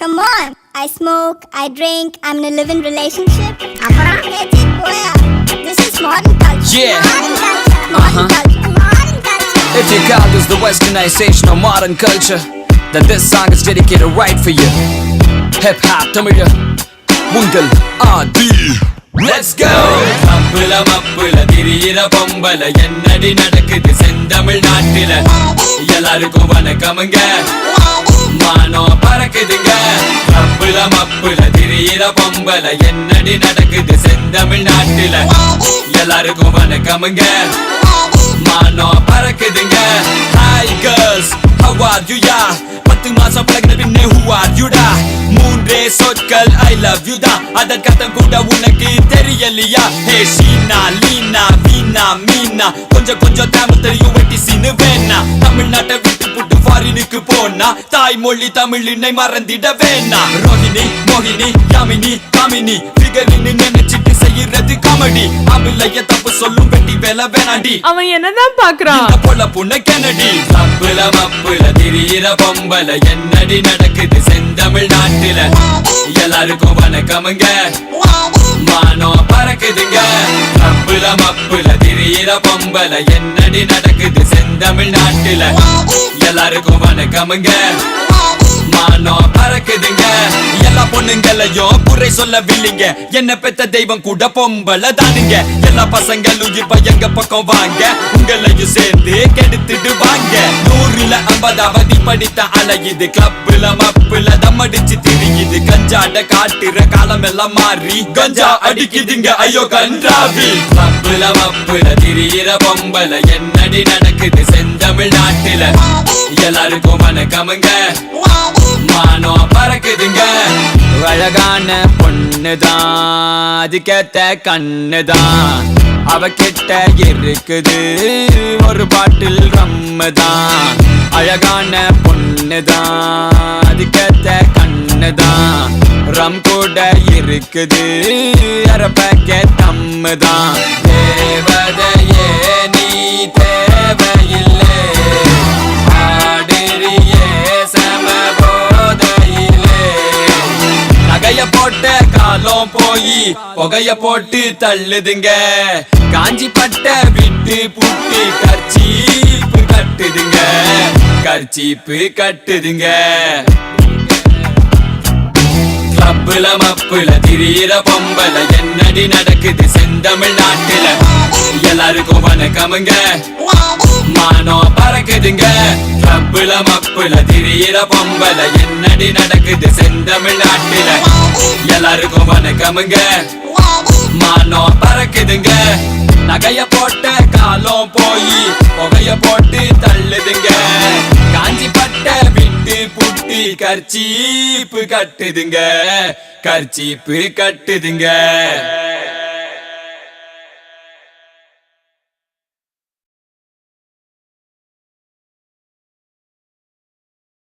Come on, I smoke, I drink, I'm in a live-in relationship. Get it, boy. This is modern culture. Yeah. Modern culture. Modern culture. If you call this the westernization of modern culture, then this song is dedicated right for you. Hip hop தமிழ உங்கள் ஆதி. Let's go. அப்புல மப்புல திரியிற பொம்பல என்னடி நடக்குது செந்தமிழ் நாட்டில எல்லாருக்கும் வணக்கமுங்க மானம் பறக்குதுங்க அப்புல மப்புல திரியிற பொம்பல என்னடி நடக்குது செந்தமிழ் நாட்டில எல்லாருக்கும் வணக்கமுங்க மானம் பறக்குதுங்க. Hi girls, how are you ya? 10 மாசம் பழகின பின்னே who are you da? மூன்றே சொற்கள் I love you da. அதற்கர்த்தம் கூட உனக்கு தெரியலையா? ஹே ஷீனா லீனா வீணா மீனா கொஞ்சம் கொஞ்சம் தமிழ் தெரியும் வெட்டி சீனு வேணா. தமிழ்நாட்டை விட்டு புட்டு ஃபாரினுக்கு போனா தாய்மொழி தமிழினை மறந்திட வேணா. ரோஹிணி மோகினி யாமினி காமினி ஃபிகரின்னு நினைச்சிட்டு செய்யறது காமெடி. அபிலைய தப்பு சொல்லும் வெட்டி வேலை வேணாடி. அவன் என்னதான் பாக்குறான்? இந்த பொல புண்ண கெனடி. தப்புல மப்புல திரியிற பொம்பல என்னடி நடக்குது செந்தமிழ் நாட்டில எல்லாருக்கும் வணக்கமுங்க மானம் பறக்குதுங்க. தப்புல மப்புல திரியிற பொம்பல என்னடி நடக்குது செந்தமிழ் நாட்டில எல்லாருக்கும் வணக்கமுங்க மானம் பறக்குதுங்க. எல்லா பொண்ணுங்களையும் குறை சொல்லவில்லைங்க, என்ன பெத்த தெய்வம் கூட பொம்பளை தானுங்க. எல்லா பசங்களும் இப்ப எங்க பக்கம் வாங்க, உங்களையும் சேர்ந்து கெடுத்துட்டு வாங்க. 100ல 50வது படித்த அலையுது, கிளப்புல மப்புல தம்மடிச்சு திரியுது. கஞ்சாட காட்டுற காலம் எல்லாம் மாறி கஞ்சா அடிக்குதுங்க ஐயோ கன்றாவி. கிளப்புல மப்புல திரியிற பொம்பல என்னடி நடக்குது செந்தமிழ் நாட்டில எல்லாருக்கும் வணக்கமுங்க மானம் பறக்குதுங்க. அழகான பொண்ணுதான், அதுக்கேத்த கண்ணுதான், அவகிட்ட இருக்குது ஒரு பாட்டில் ரம்முதான். அழகான பொண்ணுதான், அதுக்கேத்த கண்ணுதான், ரம் கூட இருக்குது அரை பேக்கெட் தம்முதான். தேவதையே நீ தேவையில்லை ஆடிரியே சமபோதையிலே. நகைய போட்ட காலம் போய் புகைய போட்டு தள்ளுதுங்க. காஞ்சி பட்ட விட்டு புட்டு கர்ச்சீப்பு கட்டுதுங்க, கர்ச்சீப்பு கட்டுதுங்க. கிளப்புல மப்புல திரியிற பொம்பல என்னடி நடக்குது செந்தமிழ் நாட்டில எல்லாருக்கும் வணக்கமுங்க மானம் பறக்குதுங்க. கிளப்புல மப்புல திரியிற பொம்பல என்னடி நடக்குது செந்தமிழ் நாட்டில எல்லாருக்கும் வணக்கமுங்க மானம் பறக்குதுங்க. நகைய போட்ட காலம் போய் புகைய போட்டு தள்ளுதுங்க. காஞ்சி பட்ட விட்டு புட்டு கர்ச்சீப்பு கட்டுதுங்க, கர்ச்சீப்பு கட்டுதுங்க.